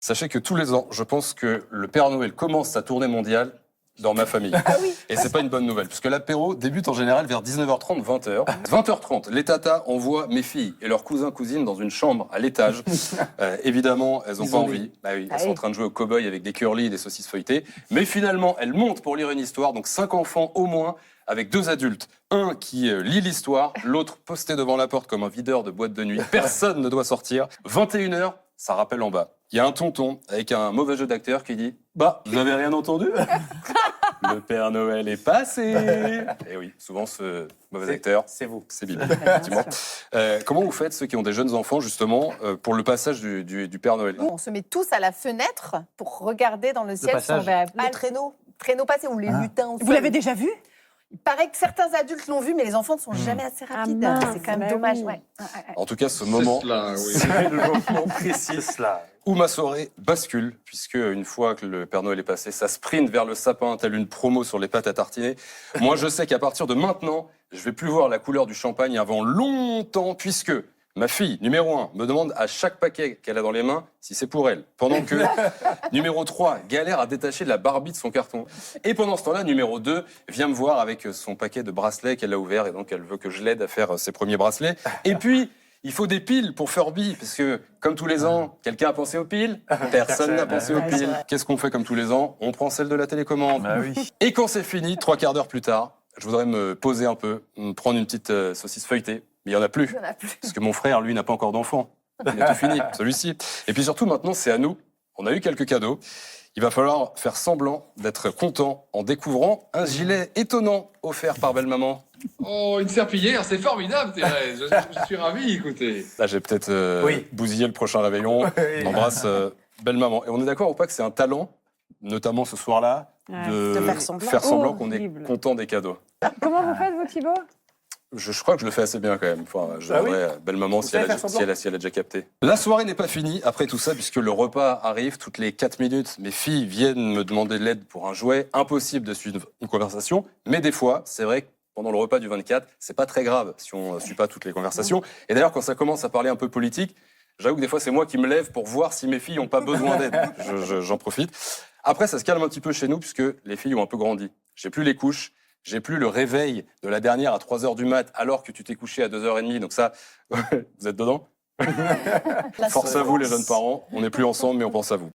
Sachez que tous les ans, je pense que le Père Noël commence sa tournée mondiale dans ma famille. Et c'est pas une bonne nouvelle, puisque l'apéro débute en général vers 19h30, 20h. 20h30, les tatas envoient mes filles et leurs cousins, cousines dans une chambre à l'étage. Évidemment, elles n'ont pas envie. Bah oui, elles sont en train de jouer au cow-boy avec des curly et des saucisses feuilletées. Mais finalement, elles montent pour lire une histoire, donc 5 enfants au moins, avec 2 adultes. Un qui lit l'histoire, l'autre posté devant la porte comme un videur de boîte de nuit. Personne ne doit sortir. 21h, ça rappelle en bas. Il y a un tonton avec un mauvais jeu d'acteur qui dit « Bah, vous avez rien entendu ?» Le Père Noël est passé. Et oui, souvent ce mauvais acteur, C'est vous. c'est Bibi, effectivement. Comment vous faites, ceux qui ont des jeunes enfants, justement, pour le passage du Père Noël? On se met tous à la fenêtre pour regarder dans le ciel si on passage. va Le traîneau passé ou les lutins au Vous sol. l'avez déjà vu? Il paraît que certains adultes l'ont vu, mais les enfants ne sont jamais assez rapides. mince, C'est quand même bah dommage. oui. Ouais. En tout cas, ce moment C'est le moment précis. Cela. où ma soirée bascule, puisque une fois que le Père Noël est passé, ça sprint vers le sapin, telle une promo sur les pâtes à tartiner. Moi, je sais qu'à partir de maintenant, je vais plus voir la couleur du champagne avant longtemps, puisque ma fille, numéro 1, me demande à chaque paquet qu'elle a dans les mains si c'est pour elle. Pendant que numéro 3 galère à détacher la Barbie de son carton. Et pendant ce temps-là, numéro 2 vient me voir avec son paquet de bracelets qu'elle a ouvert et donc elle veut que je l'aide à faire ses premiers bracelets. Et puis, il faut des piles pour Furby, parce que, comme tous les ans, quelqu'un a pensé aux piles? Personne n'a pensé aux Ouais, c'est piles. vrai. Qu'est-ce qu'on fait comme tous les ans? On prend celle de la télécommande. Bah oui. Et quand c'est fini, 3 quarts d'heure plus tard, je voudrais me poser un peu, me prendre une petite saucisse feuilletée. Mais il n'y en a plus. Il y en a plus. Parce que mon frère, lui, n'a pas encore d'enfant. Il a tout fini, celui-ci. Et puis surtout, maintenant, c'est à nous. On a eu quelques cadeaux. Il va falloir faire semblant d'être content en découvrant un gilet étonnant offert par belle-maman. Oh, une serpillière, c'est formidable, Thérèse. Je suis ravi, écoutez. Là, j'ai peut-être Oui. bousillé le prochain réveillon. On embrasse belle-maman. Et on est d'accord ou pas que c'est un talent, notamment ce soir-là, Ouais, de de faire semblant. qu'on est Horrible. content des cadeaux. Comment vous faites, vous, Thibaut? Je crois que je le fais assez bien quand même. Enfin, je Ah oui demanderai à belle-maman si savez elle, faire si, semblant elle a déjà capté. La soirée n'est pas finie après tout ça, puisque le repas arrive toutes les 4 minutes. Mes filles viennent me demander de l'aide pour un jouet. Impossible de suivre une conversation. Mais des fois, c'est vrai que pendant le repas du 24, c'est pas très grave si on ne suit pas toutes les conversations. Et d'ailleurs, quand ça commence à parler un peu politique, j'avoue que des fois, c'est moi qui me lève pour voir si mes filles n'ont pas besoin d'aide. J'en profite. Après, ça se calme un petit peu chez nous, puisque les filles ont un peu grandi. J'ai plus les couches. J'ai plus le réveil de la dernière à 3h du mat, alors que tu t'es couché à 2h30. Donc ça, vous êtes dedans? Force à vous, les jeunes parents. On n'est plus ensemble, mais on pense à vous.